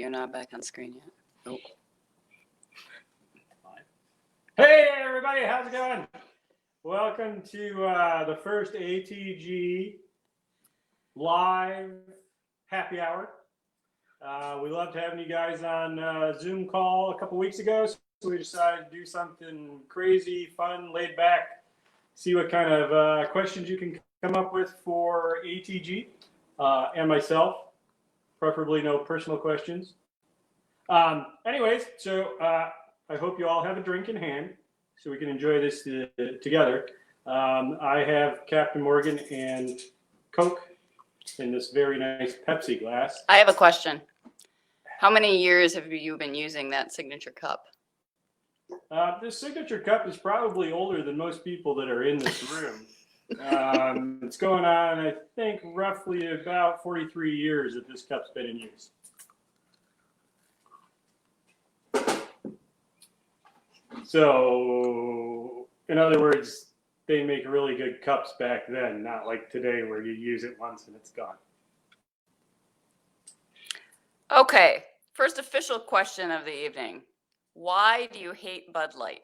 you're not back on screen yet. Nope. Hey everybody, how's it going? Welcome to the first ATG live happy hour. We loved having you guys on Zoom call a couple weeks ago, so we decided to do something crazy, fun, laid back, see what kind of questions you can come up with for ATG and myself, preferably no personal questions. Anyways, so I hope you all have a drink in hand so we can enjoy this together. I have Captain Morgan and Coke in this very nice Pepsi glass. I have a question. How many years have you been using that signature cup? This signature cup is probably older than most people that are in this room. It's going on, I think, roughly about 43 years that this cup's been in use. So, in other words, they make really good cups back then, not like today where you use it once and it's gone. Okay, first official question of the evening. Why do you hate Bud Light?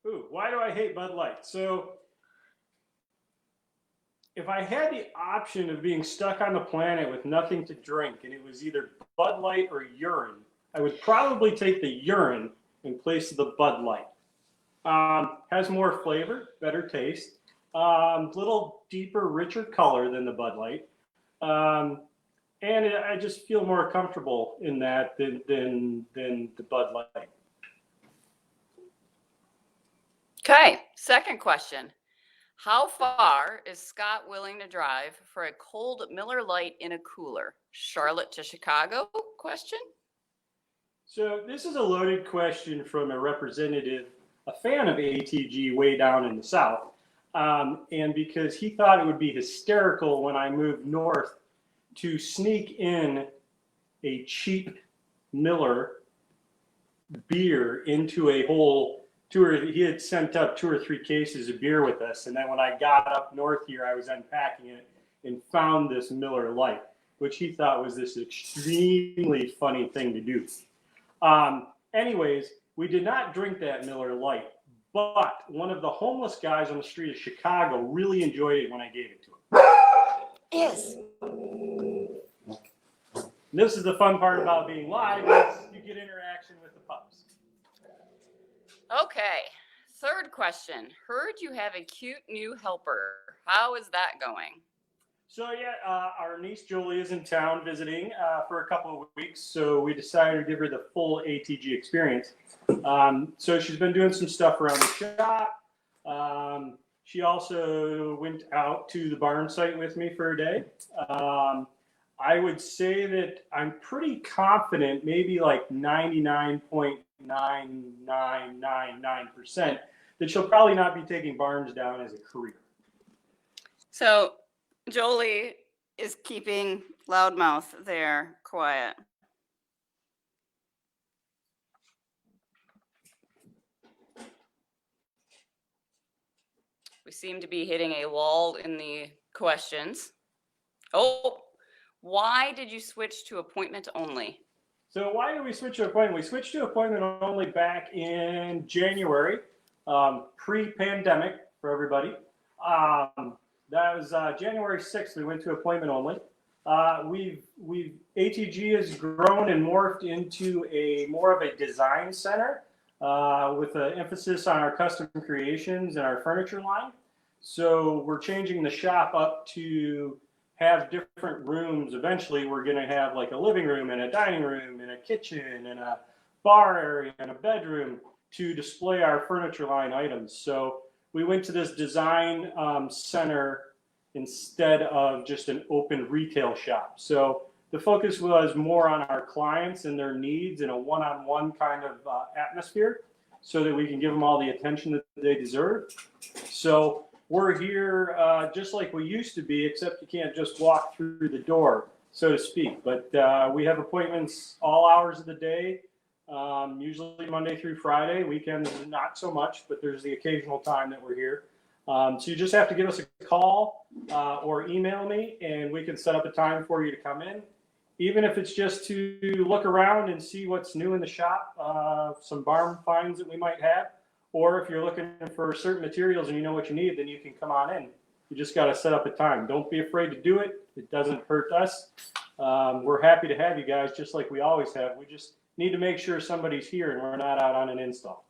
Ooh, why do I hate Bud Light? So, if I had the option of being stuck on the planet with nothing to drink and it was either Bud Light or urine, I would probably take the urine in place of the Bud Light. Has more flavor, better taste, little deeper, richer color than the Bud Light. And I just feel more comfortable in that than the Bud Light. Okay, second question. How far is Scott willing to drive for a cold Miller Lite in a cooler? Charlotte to Chicago? Question? So this is a loaded question from a representative, a fan of ATG way down in the South. And because he thought it would be hysterical when I moved north to sneak in a cheap Miller beer into a whole he had sent up 2 or 3 cases of beer with us. And then when I got up north here, I was unpacking it and found this Miller Lite, which he thought was this extremely funny thing to do. Anyways, we did not drink that Miller Lite, but one of the homeless guys on the street of Chicago really enjoyed it when I gave it to him. Yes. This is the fun part about being live, is you get interaction with the pups. Okay, third question. Heard you have a cute new helper. How is that going? So yeah, our niece Julie is in town visiting for a couple of weeks, so we decided to give her the full ATG experience. So she's been doing some stuff around the shop. She also went out to the barn site with me for a day. I would say that I'm pretty confident, maybe like 99.9999%, that she'll probably not be taking barns down as a career. So Jolie is keeping loudmouth there quiet. We seem to be hitting a wall in the questions. Oh, why did you switch to appointment only? So why did we switch to appointment? We switched to appointment only back in January, pre-pandemic for everybody. That was January 6th. We went to appointment only. ATG has grown and morphed into more of a design center with an emphasis on our custom creations and our furniture line. So we're changing the shop up to have different rooms. Eventually, we're going to have like a living room and a dining room and a kitchen and a bar area and a bedroom to display our furniture line items. So we went to this design center instead of just an open retail shop. So the focus was more on our clients and their needs in a one-on-one kind of atmosphere so that we can give them all the attention that they deserve. So we're here just like we used to be, except you can't just walk through the door, so to speak. But we have appointments all hours of the day, usually Monday through Friday. Weekends, not so much, but there's the occasional time that we're here. So you just have to give us a call or email me, and we can set up a time for you to come in. even if it's just to look around and see what's new in the shop, some barn finds that we might have, or if you're looking for certain materials and you know what you need, then you can come on in. You just got to set up a time. Don't be afraid to do it. It doesn't hurt us. We're happy to have you guys, just like we always have. We just need to make sure somebody's here and we're not out on an install.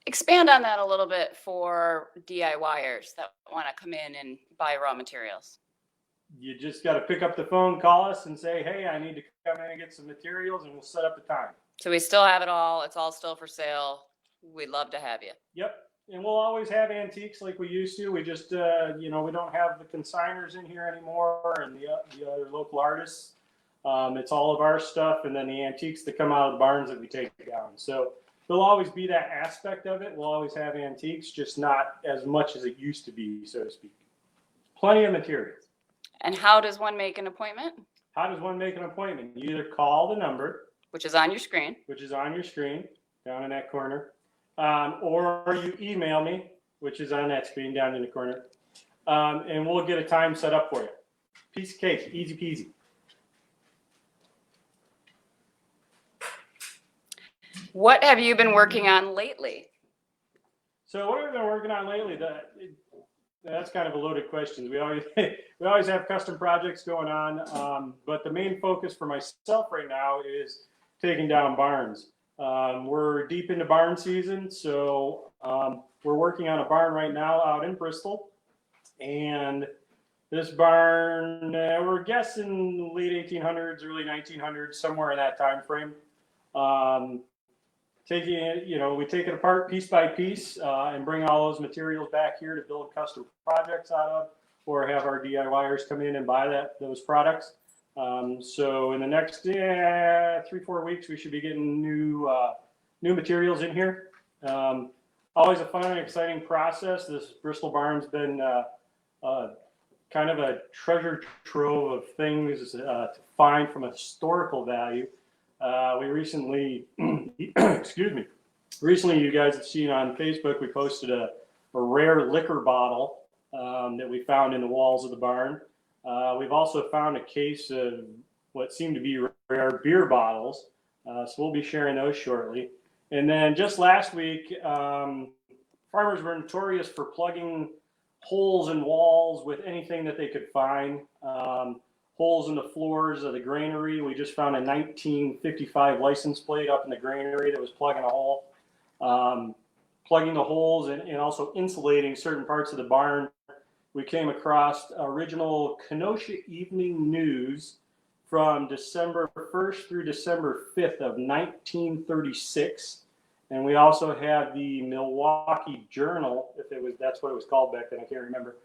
Expand on that a little bit for DIYers that want to come in and buy raw materials. You just got to pick up the phone, call us, and say, hey, I need to come in and get some materials, and we'll set up a time. So we still have it all. It's all still for sale. We'd love to have you. Yep. And we'll always have antiques like we used to. We just, we don't have the consigners in here anymore and the other local artists. It's all of our stuff, and then the antiques that come out of the barns that we take down. So there'll always be that aspect of it. We'll always have antiques, just not as much as it used to be, so to speak. Plenty of materials. And how does one make an appointment? How does one make an appointment? You either call the number, which is on your screen, down in that corner, or you email me, which is on that screen down in the corner, and we'll get a time set up for you. Piece of cake, easy peasy. What have you been working on lately? So what have we been working on lately? That's kind of a loaded question. We always have custom projects going on, but the main focus for myself right now is taking down barns. We're deep into barn season, so we're working on a barn right now out in Bristol, and this barn, we're guessing late 1800s, early 1900s, somewhere in that time frame. Taking it, we take it apart piece by piece and bring all those materials back here to build custom projects out of, or have our DIYers come in and buy those products. So in the next 3-4 weeks, we should be getting new materials in here. Always a fun and exciting process. This Bristol barn's been kind of a treasure trove of things to find from a historical value. We recently, recently you guys have seen on Facebook, we posted a rare liquor bottle that we found in the walls of the barn. We've also found a case of what seem to be rare beer bottles. So we'll be sharing those shortly. And then just last week, farmers were notorious for plugging holes in walls with anything that they could find. Holes in the floors of the granary. We just found a 1955 license plate up in the granary that was plugging a hole. Plugging the holes and also insulating certain parts of the barn. We came across original Kenosha Evening News from December 1st through December 5th of 1936. And we also have the Milwaukee Journal, that's what it was called back then, I can't remember.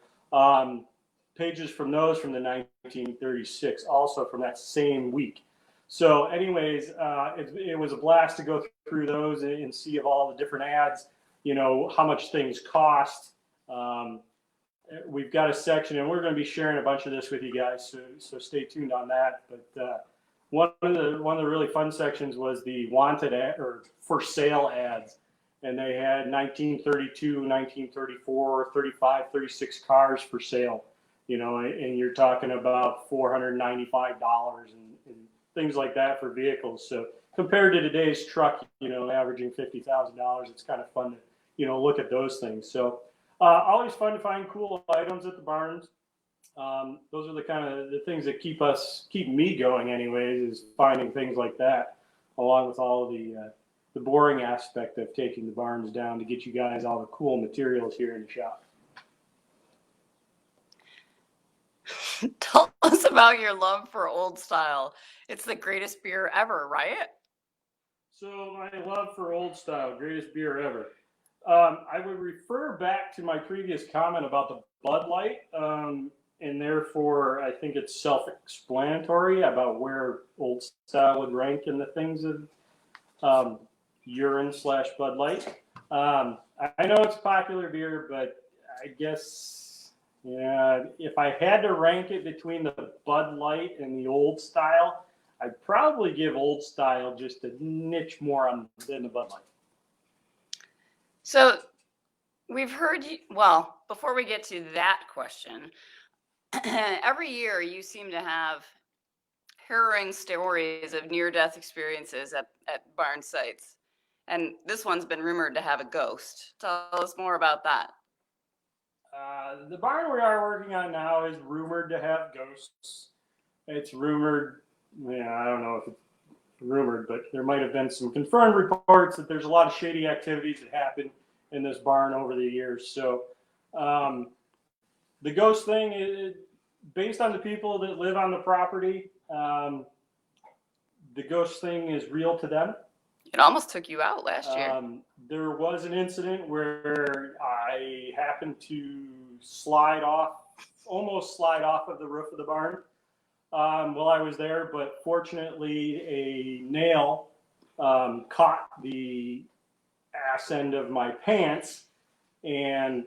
Pages from those from the 1936, also from that same week. So anyways, it was a blast to go through those and see of all the different ads, how much things cost. We've got a section, and we're going to be sharing a bunch of this with you guys, so stay tuned on that. But one of the really fun sections was the wanted ad, or for sale ads. And they had 1932, 1934, 35, 36 cars for sale. And you're talking about $495 and things like that for vehicles. So compared to today's truck, averaging $50,000, it's kind of fun to, look at those things. So always fun to find cool items at the barns. Those are the kind of the things that keep me going anyways, is finding things like that, along with all of the boring aspect of taking the barns down to get you guys all the cool materials here in the shop. Tell us about your love for Old Style. It's the greatest beer ever, right? So my love for Old Style, greatest beer ever. I would refer back to my previous comment about the Bud Light, and therefore I think it's self-explanatory about where Old Style would rank in the things of urine/Bud Light. I know it's a popular beer, but I guess if I had to rank it between the Bud Light and the Old Style, I'd probably give Old Style just a niche more than the Bud Light. So we've heard you, well, before we get to that question, every year you seem to have harrowing stories of near-death experiences at barn sites. And this one's been rumored to have a ghost. Tell us more about that. The barn we are working on now is rumored to have ghosts. It's rumored, I don't know if it's rumored, but there might have been some confirmed reports that there's a lot of shady activities that happened in this barn over the years. So the ghost thing is based on the people that live on the property. The ghost thing is real to them. It almost took you out last year. There was an incident where I happened to almost slide off of the roof of the barn while I was there, but fortunately a nail caught the ass end of my pants and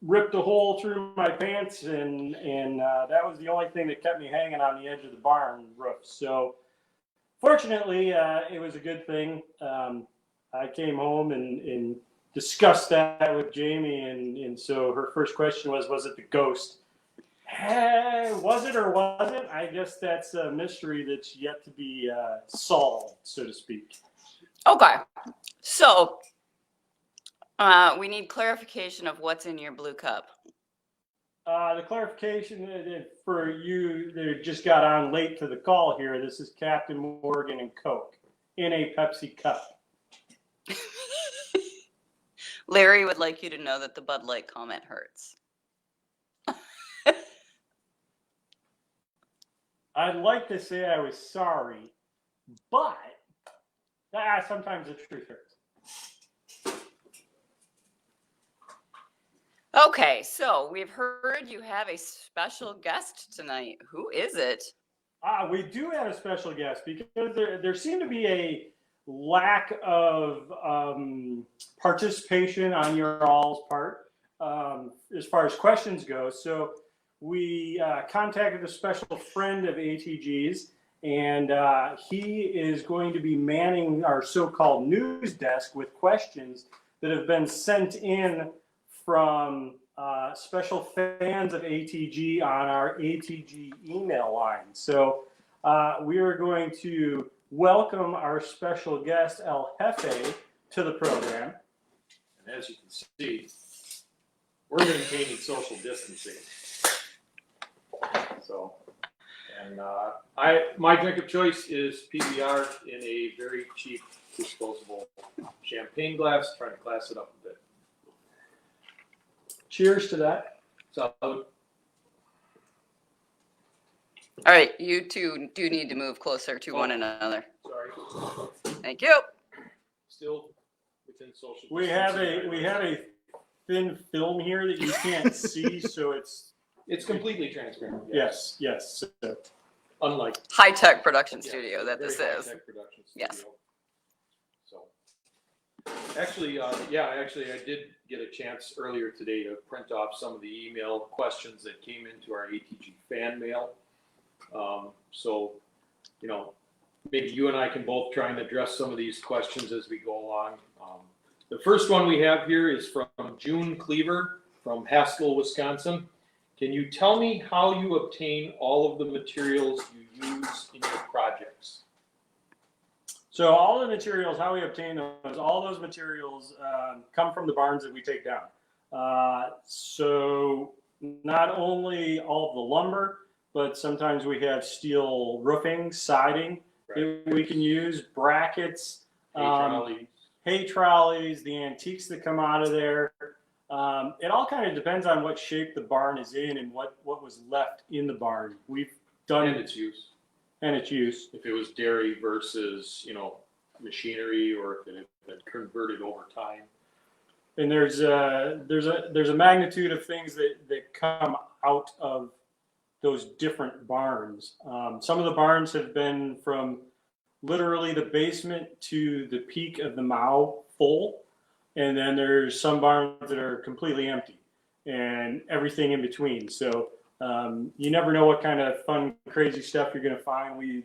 ripped a hole through my pants, and that was the only thing that kept me hanging on the edge of the barn roof. So fortunately, it was a good thing. I came home and discussed that with Jamie, and so her first question was it the ghost? Was it or wasn't? I guess that's a mystery that's yet to be solved, so to speak. Okay. So we need clarification of what's in your blue cup. The clarification for you that just got on late to the call here, this is Captain Morgan and Coke in a Pepsi cup. Larry would like you to know that the Bud Light comment hurts. I'd like to say I was sorry, but sometimes the truth hurts. Okay, so we've heard you have a special guest tonight. Who is it? We do have a special guest because there seemed to be a lack of participation on your all's part as far as questions go. So we contacted a special friend of ATG's, and he is going to be manning our so-called news desk with questions that have been sent in from special fans of ATG on our ATG email line. So we are going to welcome our special guest, El Jefe, to the program. And as you can see, we're maintaining social distancing. So, and my drink of choice is PBR in a very cheap disposable champagne glass, trying to class it up a bit. Cheers to that. So, All right, you two do need to move closer to one another. sorry, Thank you. still within social distancing. We have a thin film here that you can't see, so It's completely transparent. yes. So, Unlike High-tech production studio that very this is. high-tech production Yes. studio. So, actually, I did get a chance earlier today to print off some of the email questions that came into our ATG fan mail. So, maybe you and I can both try and address some of these questions as we go along. The first one we have here is from June Cleaver from Haskell, Wisconsin. Can you tell me how you obtain all of the materials you use in your projects? So all the materials, how we obtain those, all those materials come from the barns that we take down. So not only all of the lumber, but sometimes we have steel roofing, siding that we can use, brackets, hay trolleys, the antiques that come out of there. It all kind of depends on what shape the barn is in and what was left in the barn. We've done And its use. And its use. If it was dairy versus, machinery, or if it had been converted over time. And there's a magnitude of things that come out of those different barns. Some of the barns have been from literally the basement to the peak of the mow full. And then there's some barns that are completely empty and everything in between. So you never know what kind of fun, crazy stuff you're going to find. We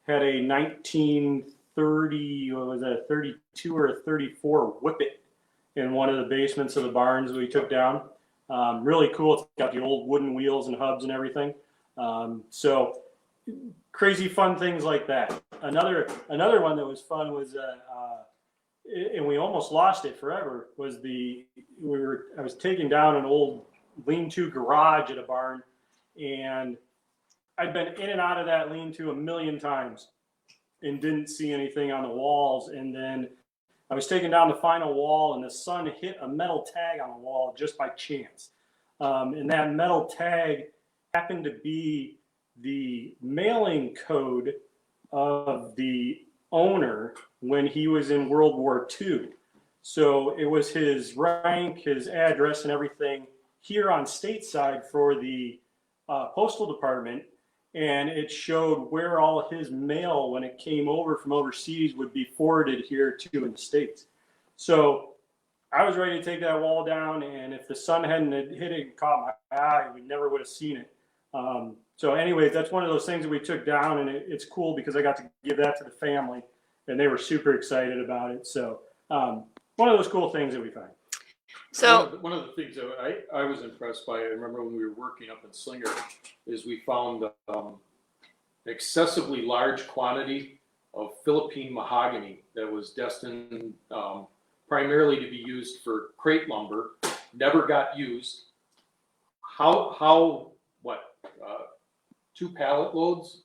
had a 1930, what was that, a 32 or a 34 Whippet in one of the basements of the barns we took down. Really cool. It's got the old wooden wheels and hubs and everything. So crazy fun things like that. Another one that was fun was, and we almost lost it forever, was I was taking down an old lean-to garage at a barn, and I'd been in and out of that lean-to a million times and didn't see anything on the walls. And then I was taking down the final wall, and the sun hit a metal tag on the wall just by chance. And that metal tag happened to be the mailing code of the owner when he was in World War II. So it was his rank, his address, and everything here on stateside for the postal department. And it showed where all his mail, when it came over from overseas, would be forwarded here to in the States. So I was ready to take that wall down, and if the sun hadn't hit it and caught my eye, we never would have seen it. So anyways, that's one of those things that we took down, and it's cool because I got to give that to the family, and they were super excited about it. So one of those cool things that we find. So one of the things that I was impressed by, I remember when we were working up in Slinger, is we found excessively large quantity of Philippine mahogany that was destined primarily to be used for crate lumber, never got used. What, 2 pallet loads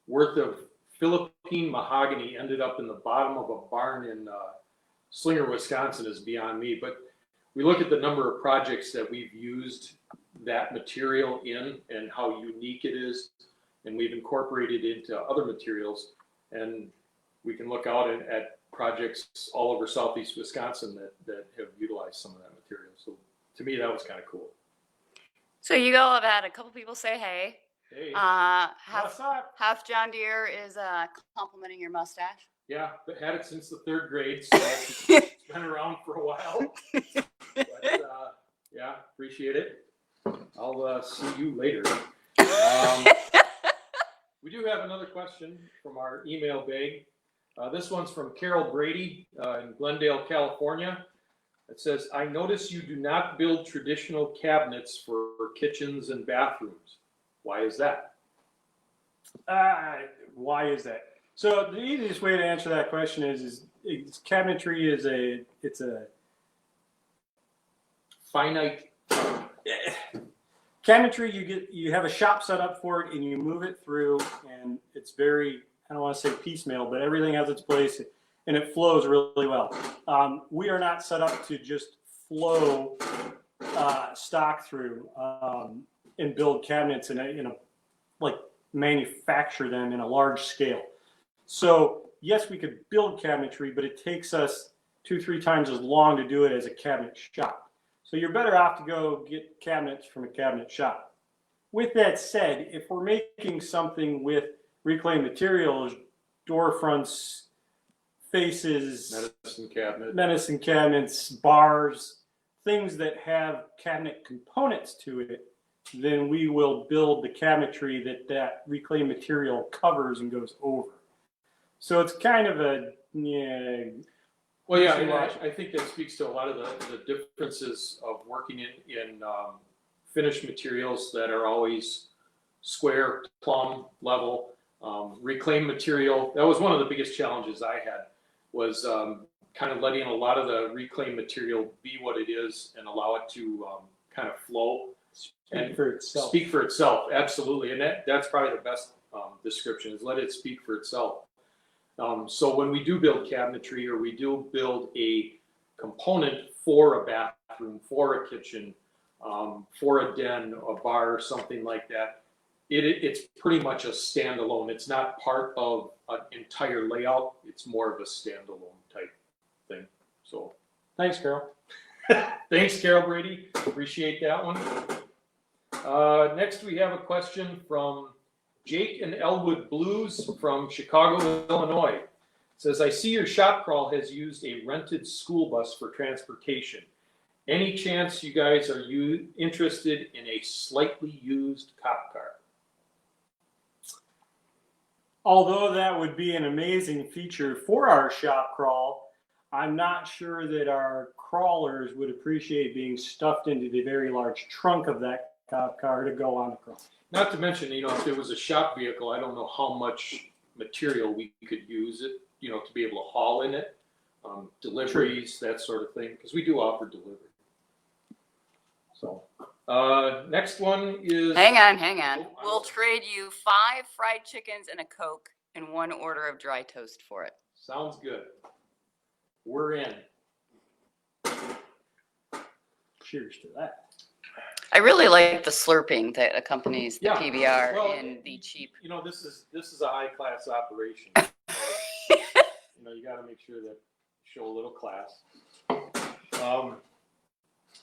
worth of Philippine mahogany ended up in the bottom of a barn in Slinger, Wisconsin is beyond me. But we look at the number of projects that we've used that material in and how unique it is, and we've incorporated it into other materials, and we can look out at projects all over southeast Wisconsin that have utilized some of that material. So to me, that was kind of cool. So you all have had a couple people say hey. Hey, What's up? Half John Deere is complimenting your mustache. yeah, but had it since the 3rd grade, so it's been around for a while. But, yeah, appreciate it. I'll see you later. We do have another question from our email bag. This one's from Carol Brady in Glendale, California. It says, I notice you do not build traditional cabinets for kitchens and bathrooms. Why is that? Why is that? So the easiest way to answer that question is cabinetry is it's a Finite. Cabinetry, you have a shop set up for it and you move it through, and it's very, I don't want to say piecemeal, but everything has its place and it flows really well. We are not set up to just flow stock through and build cabinets in a like manufacture them in a large scale. So yes, we could build cabinetry, but it takes us 2-3 times as long to do it as a cabinet shop. So you're better off to go get cabinets from a cabinet shop. With that said, if we're making something with reclaimed materials, door fronts, faces, medicine cabinets, bars, things that have cabinet components to it, then we will build the cabinetry that reclaimed material covers and goes over. So it's kind of a, yeah. Well, yeah, and I think that speaks to a lot of the differences of working in finished materials that are always square, plumb, level. Reclaimed material, that was one of the biggest challenges I had, was kind of letting a lot of the reclaimed material be what it is and allow it to kind of flow. Speak for itself. Speak for itself, absolutely. And that's probably the best description, is let it speak for itself. So when we do build cabinetry, or we do build a component for a bathroom, for a kitchen, for a den, a bar, something like that, it's pretty much a standalone. It's not part of an entire layout. It's more of a standalone type thing. So thanks, Carol. Thanks, Carol Brady. Appreciate that one. Next, we have a question from Jake and Elwood Blues from Chicago, Illinois. It says, I see your shop crawl has used a rented school bus for transportation. Any chance you guys are interested in a slightly used cop car? Although that would be an amazing feature for our shop crawl, I'm not sure that our crawlers would appreciate being stuffed into the very large trunk of that cop car to go on the cross. Not to mention, if it was a shop vehicle, I don't know how much material we could use it, to be able to haul in it, deliveries, that sort of thing, because we do offer delivery. So, next one is. Hang on. Oh, We'll trade you 5 fried chickens and a Coke and 1 order of dry toast for it. Sounds good. We're in. Cheers to that. I really like the slurping that accompanies the Yeah, PBR well, and the cheap. This is a high class operation. You got to make sure that you show a little class.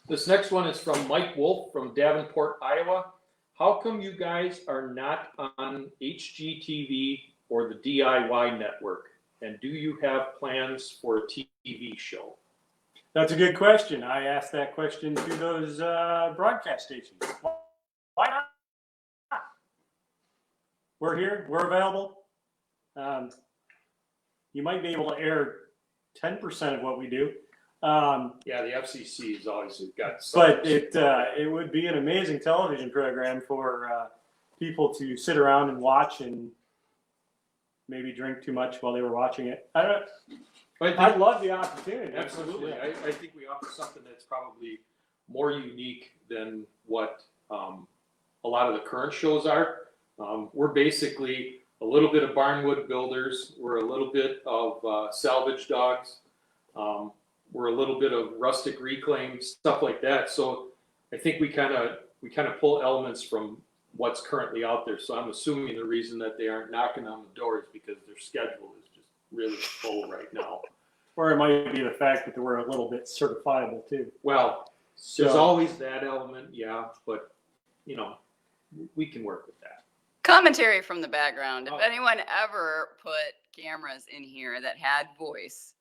This next one is from Mike Wolf from Davenport, Iowa. How come you guys are not on HGTV or the DIY network? And do you have plans for a TV show? That's a good question. I asked that question to those broadcast stations. Why not? We're here. We're available. You might be able to air 10% of what we do. Yeah, the FCC has always got some. But it would be an amazing television program for people to sit around and watch and maybe drink too much while they were watching it. I'd love the opportunity. Absolutely. Yeah. I think we offer something that's probably more unique than what a lot of the current shows are. We're basically a little bit of barnwood builders. We're a little bit of salvage dogs. We're a little bit of rustic reclaim, stuff like that. So I think we kind of pull elements from what's currently out there. So I'm assuming the reason that they aren't knocking on the door is because their schedule is just really full right now. Or it might be the fact that we're a little bit certifiable too. Well, there's always that element, yeah, but we can work with that. Commentary from the background. If Oh. anyone ever put cameras in here that had voice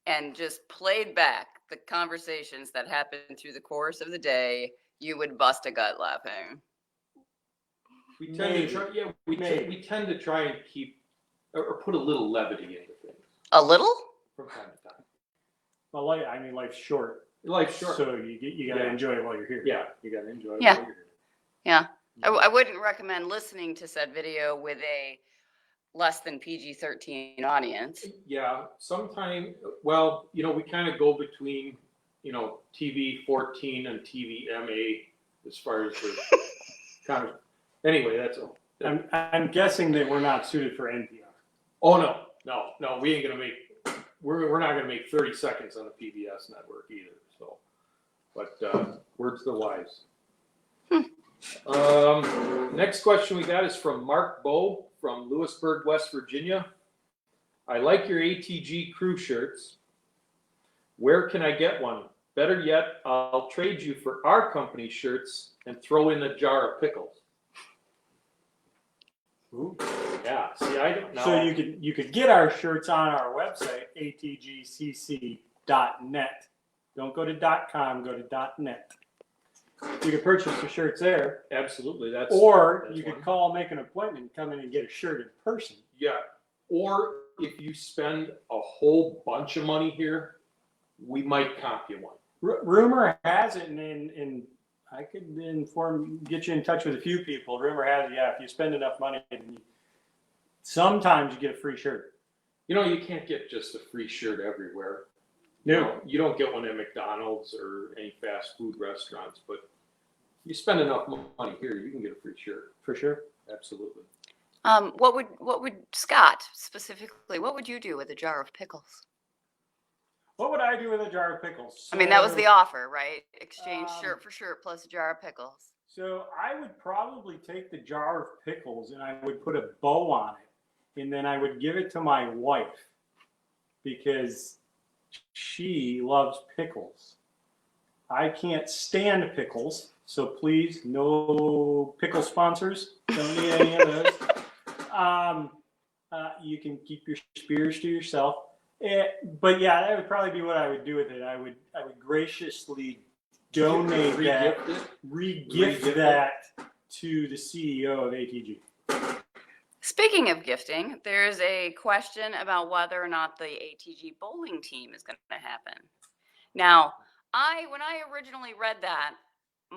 and just played back the conversations that happened through the course of the day, you would bust a gut laughing. We tend to try, we tend to try and keep or put a little levity into things A little? from time to time. Well, life's short. Life's short. So you got to enjoy it while you're here. Yeah, you got to enjoy it. Yeah. while you're here. Yeah. I wouldn't recommend listening to said video with a less than PG-13 audience. Yeah, sometime, well, we kind of go between, TV 14 and TV MA as far as the kind of, anyway, that's all. I'm guessing that we're not suited for NPR. Oh, no, we ain't gonna make, we're not gonna make 30 seconds on the PBS network either, so. But, words to the wise. Next question we got is from Mark Bowe from Lewisburg, West Virginia. I like your ATG crew shirts. Where can I get one? Better yet, I'll trade you for our company shirts and throw in a jar of pickles. Ooh. Yeah, see, I don't know. So you could get our shirts on our website, atgcc.net. Don't go to .com, go to .net. You can purchase the shirts there. Absolutely, that's. Or that's you could one. call, make an appointment, come in and get a shirt in person. Yeah, or if you spend a whole bunch of money here, we might comp you one. Rumor has it, and I could get you in touch with a few people. Rumor has it, if you spend enough money, sometimes you get a free shirt. You can't get just a free shirt everywhere. No. You don't get one at McDonald's or any fast food restaurants, but you spend enough money here, you can get a free shirt. For sure. Absolutely. What would Scott specifically? What would you do with a jar of pickles? What would I do with a jar of pickles? I mean, that was the offer, right? Exchange shirt for shirt plus a jar of pickles. So I would probably take the jar of pickles and I would put a bow on it, and then I would give it to my wife because she loves pickles. I can't stand pickles, so please, no pickle sponsors. Don't need any of those. You can keep your spears to yourself. But yeah, that would probably be what I would do with it. I would graciously donate that, re-gift that to the CEO of ATG. Speaking of gifting, there's a question about whether or not the ATG bowling team is going to happen. Now, when I originally read that,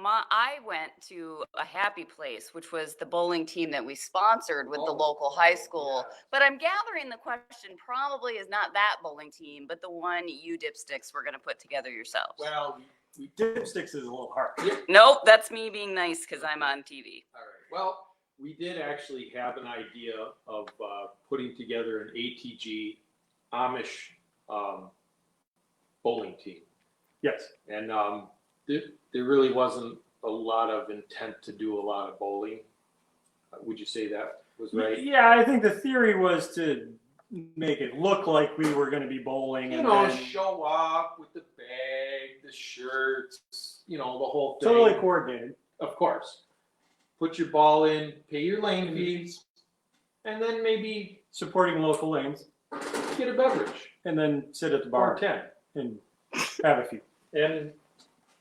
I went to a happy place, which was the bowling team that we sponsored with the local high school. yeah. But I'm gathering the question probably is not that bowling team, but the one you dipsticks were going to put together yourselves. Well, Dipsticks is a little hard. Nope, that's me being nice because I'm on TV. all right. Well, we did actually have an idea of putting together an ATG Amish bowling team. Yes. And there really wasn't a lot of intent to do a lot of bowling. Would you say that was right? Yeah, I think the theory was to make it look like we were going to be bowling, You and know, then show off with the bag, the shirts, you know, the whole thing. totally coordinated. Of course. Put your ball in, pay your lane fees, and then maybe Supporting local lanes, get a beverage and then sit at the or bar 10. and have a few. And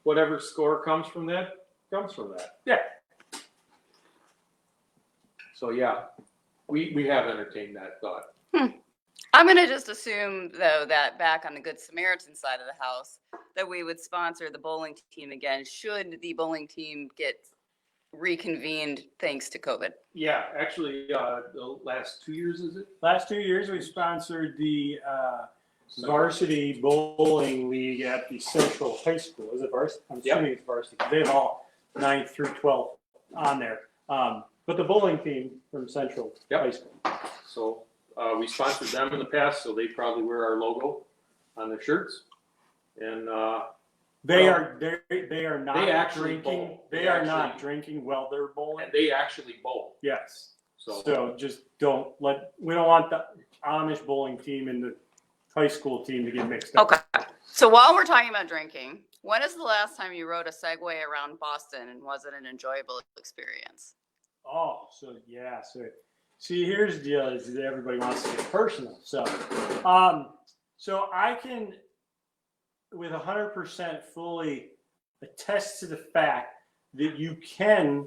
whatever score comes from that. Yeah. So yeah, we have entertained that thought. I'm going to just assume, though, that back on the Good Samaritan side of the house, that we would sponsor the bowling team again should the bowling team get reconvened thanks to COVID. Yeah, actually, the last 2 years, is it? Last 2 years, we sponsored the varsity bowling league at the Central High School. Is it varsity? I'm assuming it's varsity. They have all 9th through 12th on there. But the bowling team from Central High School. So we sponsored them in the past, so they probably wear our logo on their shirts. And They are not They actually drinking. bowl. They They are actually- not drinking while they're bowling. and they actually bowl. Yes. So So just we don't want the Amish bowling team and the high school team to get mixed up. Okay. So while we're talking about drinking, when is the last time you rode a Segway around Boston, and was it an enjoyable experience? Oh, so yeah. So see, here's the deal: is that everybody wants to get personal. So, so I can, with 100% fully attest to the fact that you can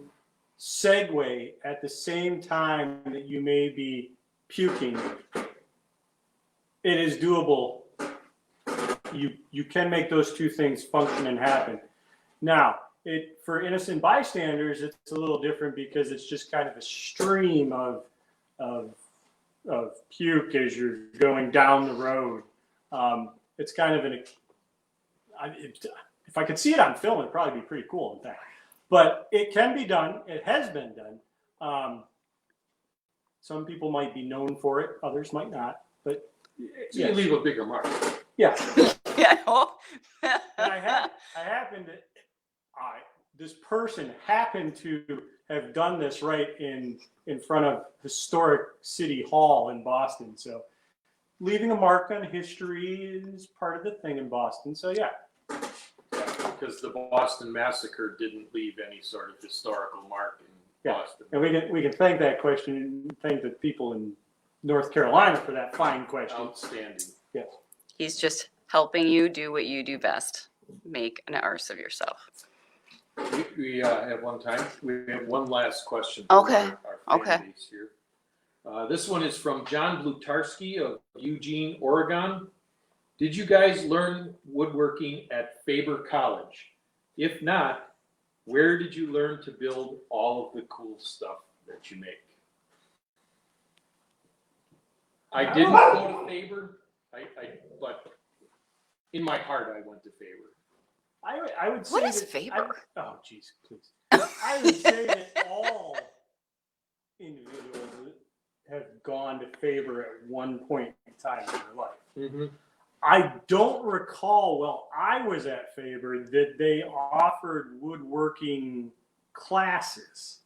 segue at the same time that you may be puking. It is doable. You can make those two things function and happen. Now, for innocent bystanders, it's a little different because it's just kind of a stream of puke as you're going down the road. It's kind of if I could see it on film, it'd probably be pretty cool, in fact. But it can be done. It has been done. Some people might be known for it. Others might not. But so you leave a bigger mark. yeah. Yeah. And I happened to, this person happened to have done this right in front of historic City Hall in Boston. So leaving a mark on history is part of the thing in Boston. So yeah. Because the Boston Massacre didn't leave any sort of historical mark in Boston. And we can thank that question and thank the people in North Carolina for that fine question. Outstanding. Yes. He's just helping you do what you do best. Make an arse of yourself. We have one time. We have one last question. Okay. Our fan base here. This one is from John Blutarski of Eugene, Oregon. Did you guys learn woodworking at Faber College? If not, where did you learn to build all of the cool stuff that you make? I didn't go to Faber, but in my heart, I went to Faber. I would say What is that Faber? Oh, geez, please. I would say that all individuals have gone to Faber at one point in time in their life. Mm-hmm. I don't recall while I was at Faber that they offered woodworking classes.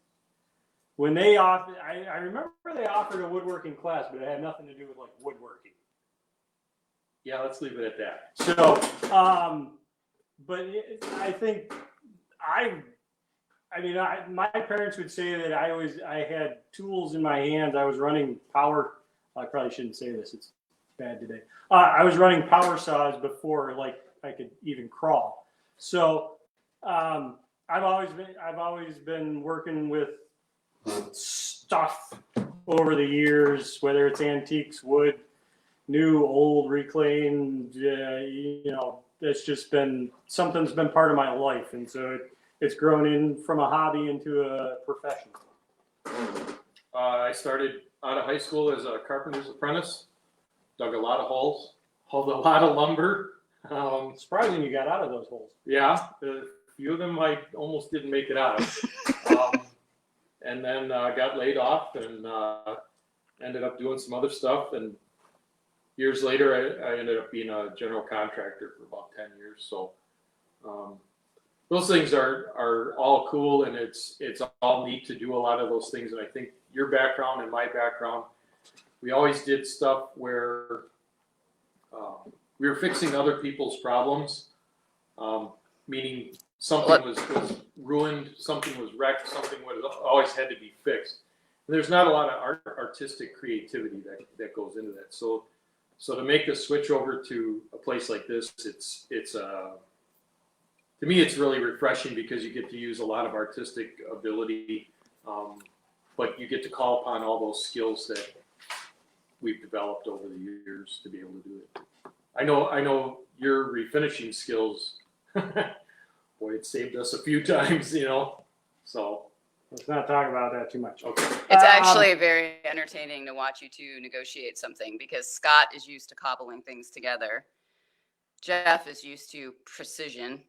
When they offered, I remember they offered a woodworking class, but it had nothing to do with like woodworking. Yeah, let's leave it at that. So, but I think my parents would say that I had tools in my hands. I was running power. I probably shouldn't say this. It's bad today. I was running power saws before like I could even crawl. So I've always been working with stuff over the years, whether it's antiques, wood, new, old, reclaimed. It's just been something's been part of my life, and so it's grown in from a hobby into a profession? I started out of high school as a carpenter's apprentice, dug a lot of holes, hauled a lot of lumber. Surprising you got out of those holes. Yeah, a few of them I almost didn't make it out of. And then got laid off and ended up doing some other stuff. And years later, I ended up being a general contractor for about 10 years. So those things are all cool, and it's all neat to do a lot of those things. And I think your background and my background, we always did stuff where we were fixing other people's problems, meaning something was ruined, something was wrecked, something was always had to be fixed. And there's not a lot of artistic creativity that goes into that. So to make the switch over to a place like this, it's to me, it's really refreshing because you get to use a lot of artistic ability, but you get to call upon all those skills that we've developed over the years to be able to do it. I know your refinishing skills. Boy, it saved us a few times, So Let's not talk about that too much. okay. It's actually very entertaining to watch you two negotiate something because Scott is used to cobbling things together. Jeff is used to precision.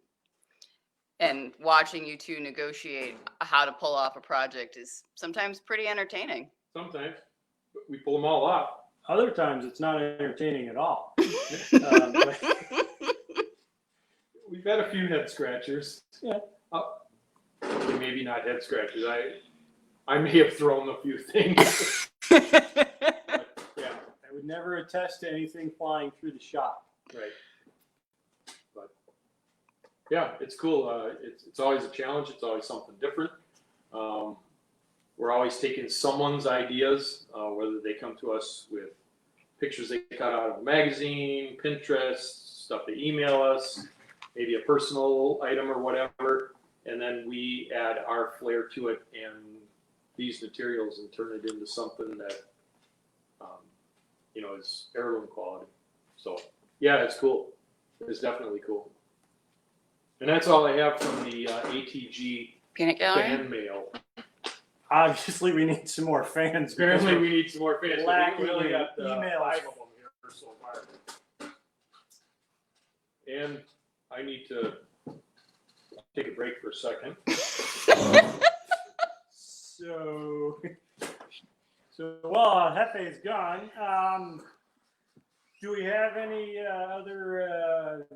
And watching you two negotiate how to pull off a project is sometimes pretty entertaining. Sometimes we pull them all off. Other times it's not entertaining at all. We've had a few head scratchers. Yeah. Okay, maybe not head scratchers. I may have thrown a few things. Yeah. I would never attest to anything flying through the shop. Right. But yeah, it's cool. It's always a challenge. It's always something different. We're always taking someone's ideas, whether they come to us with pictures they cut out of a magazine, Pinterest, stuff they email us, maybe a personal item or whatever, and then we add our flair to it and these materials and turn it into something that is heirloom quality. So yeah, it's cool. It's definitely cool. And that's all I have from the ATG Peanut gallery? fan mail. Obviously, we need some more fans. Apparently, we need some more fans. Lacking We only got emails. 5 of them here so far. And I need to take a break for a second. So while Hefe's gone, do we have any other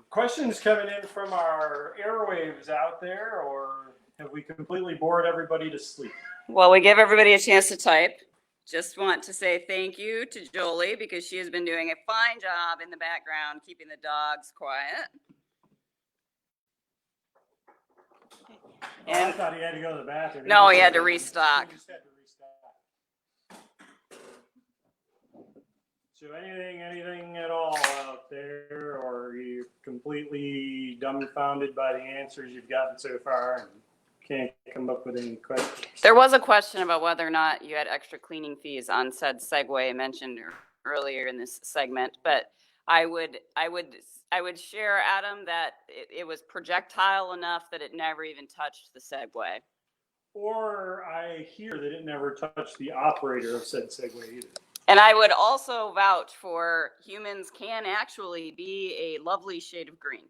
questions coming in from our airwaves out there, or have we completely bored everybody to sleep? Well, we give everybody a chance to type. Just want to say thank you to Jolie because she has been doing a fine job in the background, keeping the dogs quiet. I thought he had to go to the bathroom. No, he had to restock. He just had to restock. So anything at all out there, or are you completely dumbfounded by the answers you've gotten so far and can't come up with any questions? There was a question about whether or not you had extra cleaning fees on said Segway mentioned earlier in this segment, but I would share, Adam, that it was projectile enough that it never even touched the Segway. Or I hear that it never touched the operator of said Segway either. And I would also vouch for humans can actually be a lovely shade of green.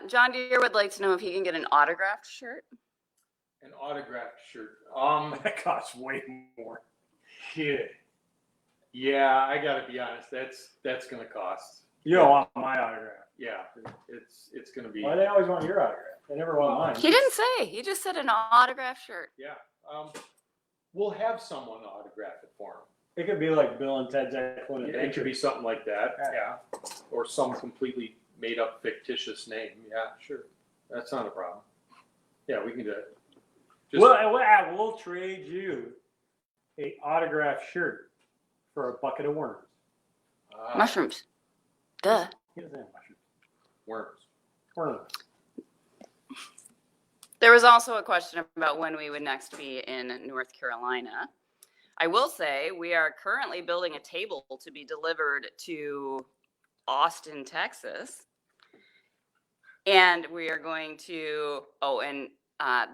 John Deere would like to know if he can get an autographed shirt. An autographed shirt. That costs way more. Yeah, I gotta be honest. That's gonna cost. You don't want my autograph. Yeah, it's gonna be. Why do they always want your autograph? They never want mine. He didn't say. He just said an autographed shirt. Yeah. We'll have someone autograph it for him. It could be like Bill and Ted's Excellent It Adventure. could be something like that. Yeah. Or some completely made up fictitious name. Yeah, sure. That's not a problem. Yeah, we can do it. We'll trade you a autographed shirt for a bucket of worms. Mushrooms. Duh. He doesn't have mushrooms. Worms. There was also a question about when we would next be in North Carolina. I will say we are currently building a table to be delivered to Austin, Texas. And we are going to, and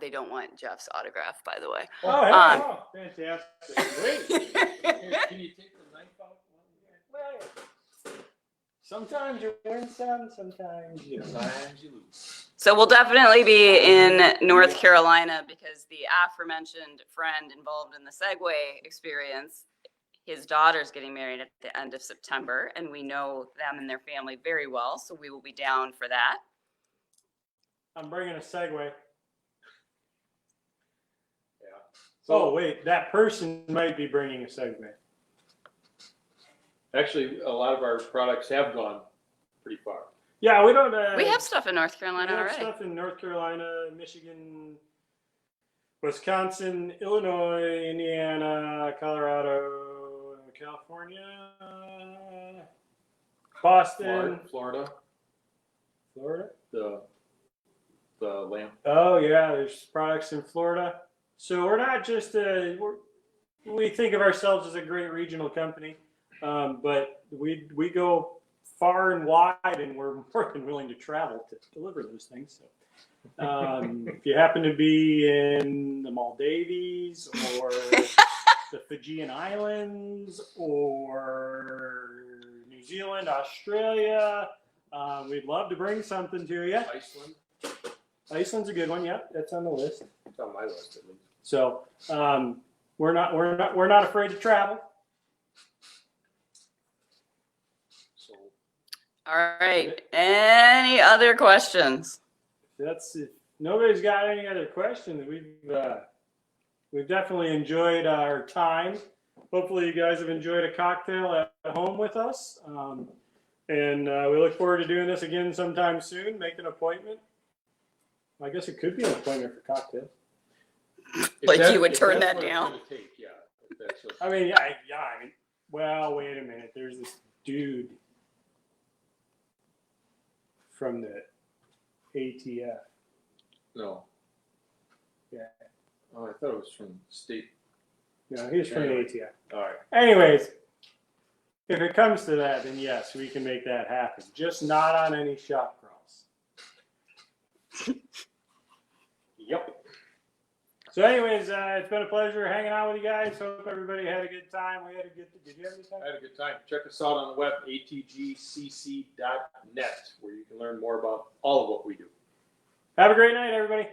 they don't want Jeff's autograph, by the way. Oh, hey, Um, fantastic. Great. Here, can you take the knife out? Well, sometimes you win some, sometimes you lose. Sometimes you lose. So we'll definitely be in North Carolina because the aforementioned friend involved in the Segway experience, his daughter's getting married at the end of September, and we know them and their family very well, so we will be down for that. I'm bringing a Segway. Yeah. Oh, wait, that person might be bringing a Segway. Actually, a lot of our products have gone pretty far. Yeah, we don't. We have stuff in North we Carolina have already. stuff in North Carolina, Michigan, Wisconsin, Illinois, Indiana, Colorado, California, Boston, Florida, Florida. the lamp. Oh yeah, there's products in Florida. So we're not just we think of ourselves as a great regional company, but we go far and wide, and we're more than willing to travel to deliver those things. So if you happen to be in the Maldives or the Fijian Islands or New Zealand, Australia, we'd love to bring something to you. Iceland. Iceland's a good one. Yep, that's on the list. It's on my list at least. So we're not afraid to travel. So All right. Any other questions? That's if nobody's got any other questions. We've definitely enjoyed our time. Hopefully, you guys have enjoyed a cocktail at home with us, and we look forward to doing this again sometime soon. Make an appointment. I guess it could be an appointment for cocktails. Like if you would if turn that's that what it's down? gonna take, yeah. If that's what- I mean, yeah. I mean, well, wait a minute. There's this dude from the ATF. No. Yeah. Oh, I thought it was from state. No, he's from the Anyway. ATF. All right. Anyways, if it comes to that, then yes, we can make that happen. Just not on any shop crawls. Yep. So anyways, it's been a pleasure hanging out with you guys. Hope everybody had a good time. We had a good, did you have a good time? I had a good time. Check us out on the web, atgcc.net, where you can learn more about all of what we do. Have a great night, everybody.